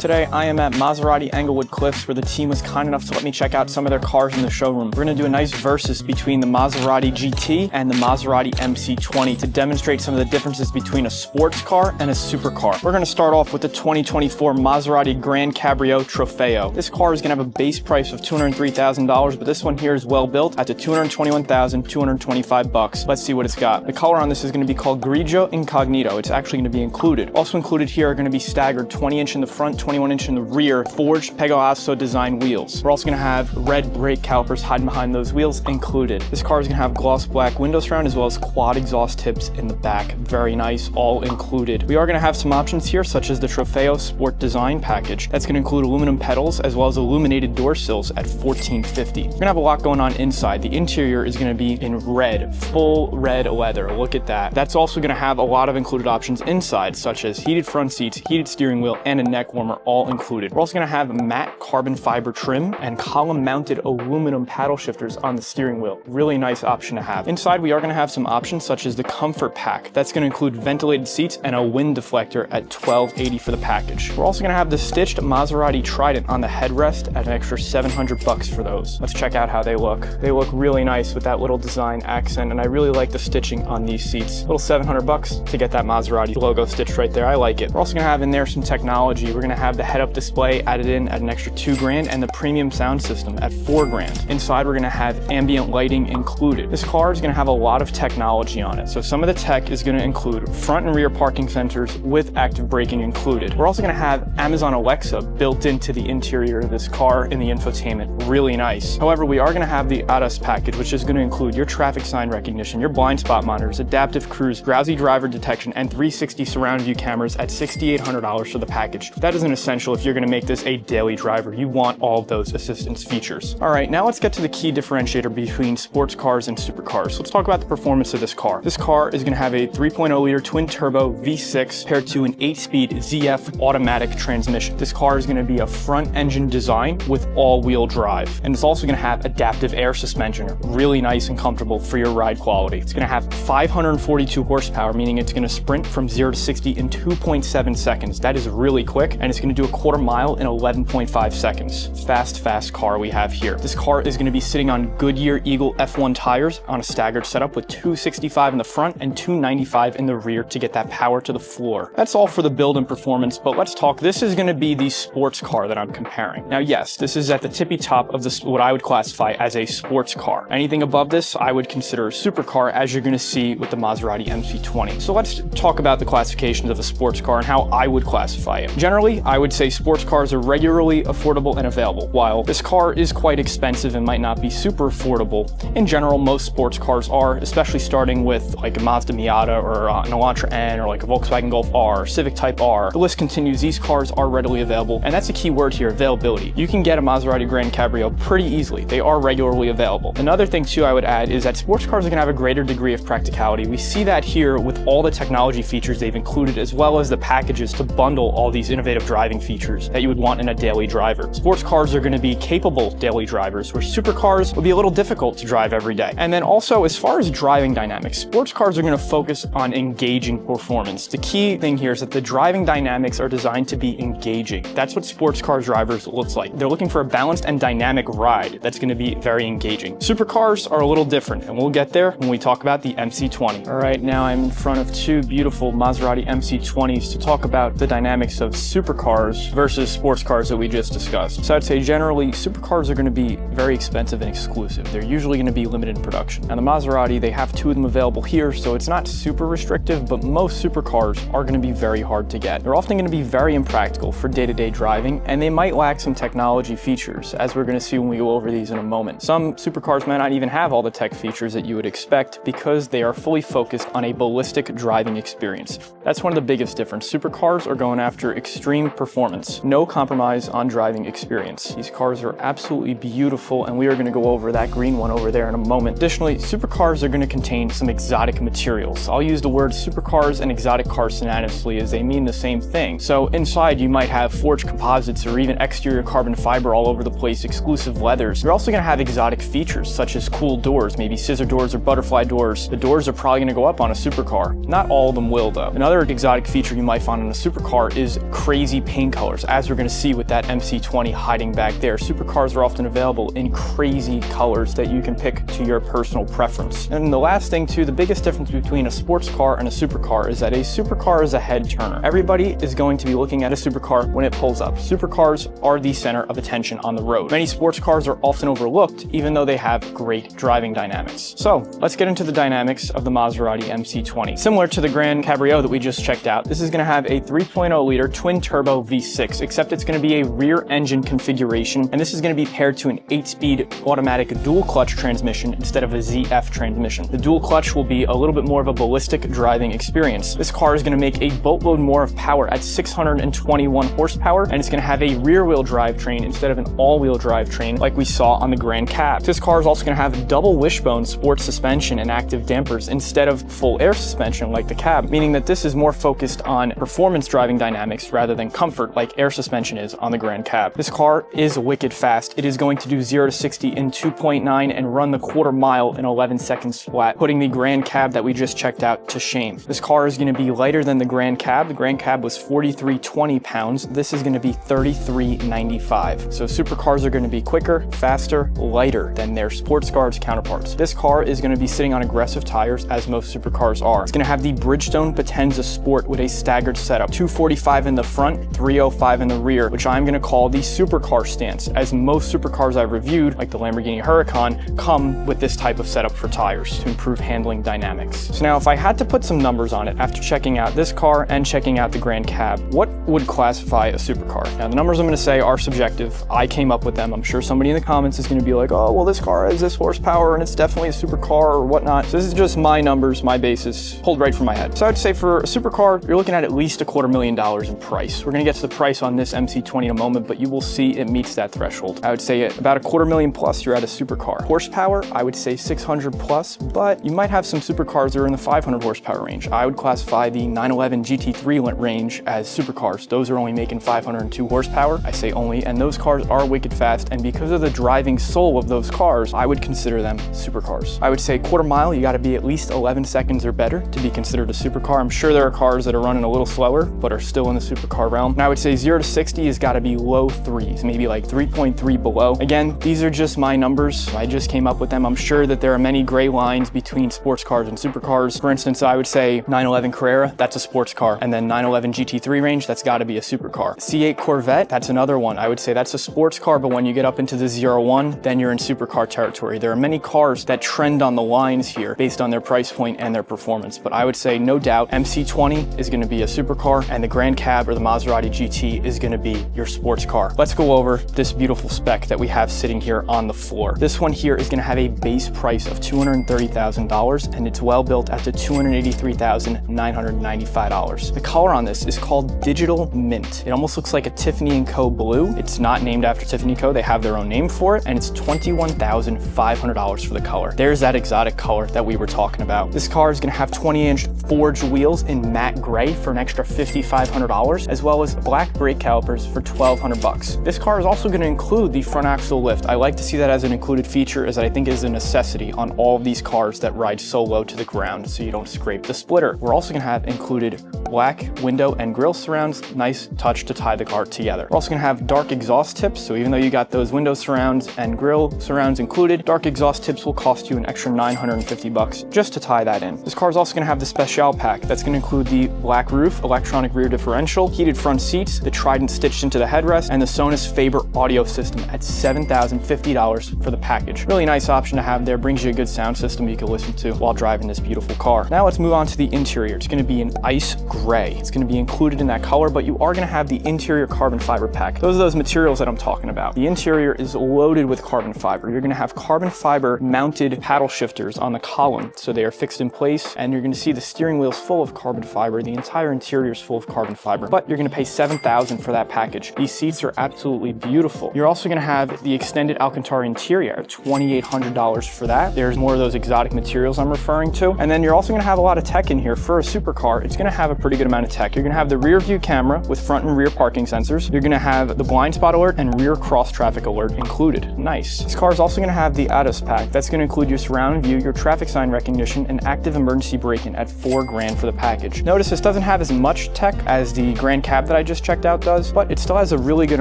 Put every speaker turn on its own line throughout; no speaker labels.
Today, I am at Maserati Englewood Cliffs, where the team was kind enough to let me check out some of their cars in the showroom. We're going to do a nice versus between the Maserati GT and the Maserati MC20 to demonstrate some of the differences between a sports car and a supercar. We're going to start off with the 2024 Maserati Gran Cabrio Trofeo. This car is going to have a base price of $203,000, but this one here is well built at the $221,225. Let's see what it's got. The color on this is going to be called Grigio Incognito. It's actually going to be included. Also included here are going to be staggered 20-inch in the front, 21-inch in the rear, forged Pegaso design wheels. We're also going to have red brake calipers hiding behind those wheels included. This car is going to have gloss black window surround as well as quad exhaust tips in the back. Very nice, all included. We are going to have some options here, such as the Trofeo Sport Design package. That's going to include aluminum pedals as well as illuminated door sills at $1,450. We're going to have a lot going on inside. The interior is going to be in red, full red leather. Look at that. That's also going to have a lot of included options inside, such as heated front seats, heated steering wheel, and a neck warmer, all included. We're also going to have matte carbon fiber trim and column mounted aluminum paddle shifters on the steering wheel. Really nice option to have. Inside, we are going to have some options such as the comfort pack. That's going to include ventilated seats and a wind deflector at $1,280 for the package. We're also going to have the stitched Maserati Trident on the headrest at an extra $700 for those. Let's check out how they look. They look really nice with that little design accent, and I really like the stitching on these seats. Little $700 to get that Maserati logo stitched right there. I like it. We're also going to have in there some technology. We're going to have the head-up display added in at an extra $2,000 and the premium sound system at $4,000. Inside, we're going to have ambient lighting included. This car is going to have a lot of technology on it. So some of the tech is going to include front and rear parking sensors with active braking included. We're also going to have Amazon Alexa built into the interior of this car in the infotainment. Really nice. However, we are going to have the ADAS package, which is going to include your traffic sign recognition, your blind spot monitors, adaptive cruise, drowsy driver detection, and 360 surround view cameras at $6,800 for the package. That is an essential if you're going to make this a daily driver. You want all of those assistance features. All right, now let's get to the key differentiator between sports cars and supercars. Let's talk about the performance of this car. This car is going to have a 3.0-liter twin-turbo V6 paired to an 8-speed ZF automatic transmission. This car is going to be a front-engine design with all-wheel drive, and it's also going to have adaptive air suspension. Really nice and comfortable for your ride quality. It's going to have 542 horsepower, meaning it's going to sprint from 0 to 60 in 2.7 seconds. That is really quick, and it's going to do a quarter mile in 11.5 seconds. Fast car we have here. This car is going to be sitting on Goodyear Eagle F1 tires on a staggered setup with 265 in the front and 295 in the rear to get that power to the floor. That's all for the build and performance, but let's talk. This is going to be the sports car that I'm comparing. Now, yes, this is at the tippy top of what I would classify as a sports car. Anything above this, I would consider a supercar, as you're going to see with the Maserati MC20. So let's talk about the classifications of a sports car and how I would classify it. Generally, I would say sports cars are regularly affordable and available. While this car is quite expensive and might not be super affordable, in general, most sports cars are, especially starting with like a Mazda Miata or an Elantra N or like a Volkswagen Golf R, Civic Type R. The list continues. These cars are readily available, and that's a key word here, availability. You can get a Maserati Gran Cabrio pretty easily. They are regularly available. Another thing too I would add is that sports cars are going to have a greater degree of practicality. We see that here with all the technology features they've included, as well as the packages to bundle all these innovative driving features that you would want in a daily driver. Sports cars are going to be capable daily drivers, where supercars will be a little difficult to drive every day. And then also, as far as driving dynamics, sports cars are going to focus on engaging performance. The key thing here is that the driving dynamics are designed to be engaging. That's what sports car drivers looks like. They're looking for a balanced and dynamic ride that's going to be very engaging. Supercars are a little different, and we'll get there when we talk about the MC20. All right, now I'm in front of two beautiful Maserati MC20s to talk about the dynamics of supercars versus sports cars that we just discussed. So I'd say generally, supercars are going to be very expensive and exclusive. They're usually going to be limited in production. Now the Maserati, they have two of them available here, so it's not super restrictive, but most supercars are going to be very hard to get. They're often going to be very impractical for day-to-day driving, and they might lack some technology features, as we're going to see when we go over these in a moment. Some supercars might not even have all the tech features that you would expect because they are fully focused on a ballistic driving experience. That's one of the biggest differences. Supercars are going after extreme performance, no compromise on driving experience. These cars are absolutely beautiful, and we are going to go over that green one over there in a moment. Additionally, supercars are going to contain some exotic materials. I'll use the word supercars and exotic cars synonymously, as they mean the same thing. So inside, you might have forged composites or even exterior carbon fiber all over the place, exclusive leathers. You're also going to have exotic features such as cool doors, maybe scissor doors or butterfly doors. The doors are probably going to go up on a supercar. Not all of them will, though. Another exotic feature you might find on a supercar is crazy paint colors, as we're going to see with that MC20 hiding back there. Supercars are often available in crazy colors that you can pick to your personal preference. And the last thing too, the biggest difference between a sports car and a supercar is that a supercar is a head turner. Everybody is going to be looking at a supercar when it pulls up. Supercars are the center of attention on the road. Many sports cars are often overlooked, even though they have great driving dynamics. So let's get into the dynamics of the Maserati MC20. Similar to the Gran Cabrio that we just checked out, this is going to have a 3.0 liter twin turbo V6, except it's going to be a rear engine configuration, and this is going to be paired to an 8-speed automatic dual clutch transmission instead of a ZF transmission. The dual clutch will be a little bit more of a ballistic driving experience. This car is going to make a boatload more of power at 621 horsepower, and it's going to have a rear-wheel drivetrain instead of an all-wheel drivetrain like we saw on the Gran Cab. This car is also going to have double wishbone sports suspension and active dampers instead of full air suspension like the Cab, meaning that this is more focused on performance driving dynamics rather than comfort like air suspension is on the Gran Cab. This car is wicked fast. It is going to do 0 to 60 in 2.9 and run the quarter mile in 11 seconds flat, putting the Gran Cab that we just checked out to shame. This car is going to be lighter than the Gran Cab. The Gran Cab was 4320 pounds. This is going to be 3395. So supercars are going to be quicker, faster, lighter than their sports cars counterparts. This car is going to be sitting on aggressive tires, as most supercars are. It's going to have the Bridgestone Potenza Sport with a staggered setup, 245 in the front, 305 in the rear, which I'm going to call the supercar stance, as most supercars I've reviewed, like the Lamborghini Huracan, come with this type of setup for tires to improve handling dynamics. So now if I had to put some numbers on it after checking out this car and checking out the Gran Cab, what would classify a supercar? Now the numbers I'm going to say are subjective. I came up with them. I'm sure somebody in the comments is going to be like, oh, well, this car has this horsepower and it's definitely a supercar or whatnot. So this is just my numbers, my basis, pulled right from my head. So I'd say for a supercar, you're looking at least $250,000 in price. We're going to get to the price on this MC20 in a moment, but you will see it meets that threshold. I would say at about $250,000 plus, you're at a supercar. Horsepower, I would say 600 plus, but you might have some supercars that are in the 500 horsepower range. I would classify the 911 GT3 range as supercars. Those are only making 502 horsepower. I say only, and those cars are wicked fast, and because of the driving soul of those cars, I would consider them supercars. I would say quarter mile, you got to be at least 11 seconds or better to be considered a supercar. I'm sure there are cars that are running a little slower, but are still in the supercar realm. And I would say 0 to 60 has got to be low threes, maybe like 3.3 below. Again, these are just my numbers. I just came up with them. I'm sure that there are many gray lines between sports cars and supercars. For instance, I would say 911 Carrera, that's a sports car. And then 911 GT3 range, that's got to be a supercar. C8 Corvette, that's another one. I would say that's a sports car, but when you get up into the 01, then you're in supercar territory. There are many cars that trend on the lines here based on their price point and their performance. But I would say no doubt MC20 is going to be a supercar, and the Gran Cab or the Maserati GT is going to be your sports car. Let's go over this beautiful spec that we have sitting here on the floor. This one here is going to have a base price of $230,000, and it's well built at the $283,995. The color on this is called Digital Mint. It almost looks like a Tiffany & Co. blue. It's not named after Tiffany & Co. They have their own name for it, and it's $21,500 for the color. There's that exotic color that we were talking about. This car is going to have 20-inch forged wheels in matte gray for an extra $5,500, as well as black brake calipers for $1,200. This car is also going to include the front axle lift. I like to see that as an included feature, as I think is a necessity on all of these cars that ride so low to the ground so you don't scrape the splitter. We're also going to have included black window and grille surrounds, nice touch to tie the car together. We're also going to have dark exhaust tips, so even though you got those window surrounds and grille surrounds included, dark exhaust tips will cost you an extra $950 just to tie that in. This car is also going to have the Special Pack. That's going to include the black roof, electronic rear differential, heated front seats, the Trident stitched into the headrest, and the Sonos Faber audio system at $7,050 for the package. Really nice option to have there, brings you a good sound system you can listen to while driving this beautiful car. Now let's move on to the interior. It's going to be an ice gray. It's going to be included in that color, but you are going to have the interior carbon fiber pack. Those are those materials that I'm talking about. The interior is loaded with carbon fiber. You're going to have carbon fiber mounted paddle shifters on the column, so they are fixed in place, and you're going to see the steering wheel's full of carbon fiber. The entire interior is full of carbon fiber, but you're going to pay $7,000 for that package. These seats are absolutely beautiful. You're also going to have the extended Alcantara interior at $2,800 for that. There's more of those exotic materials I'm referring to, and then you're also going to have a lot of tech in here. For a supercar, it's going to have a pretty good amount of tech. You're gonna have the rear view camera with front and rear parking sensors. You're gonna have the blind spot alert and rear cross traffic alert included. Nice. This car is also gonna have the ADAS pack. That's gonna include your surround view, your traffic sign recognition, and active emergency braking at $4 grand for the package. Notice this doesn't have as much tech as the Gran Cab that I just checked out does, but it still has a really good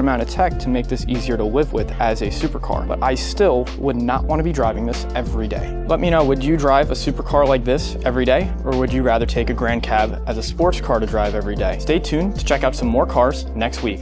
amount of tech to make this easier to live with as a supercar. But I still would not want to be driving this every day. Let me know, would you drive a supercar like this every day, or would you rather take a Gran Cab as a sports car to drive every day? Stay tuned to check out some more cars next week.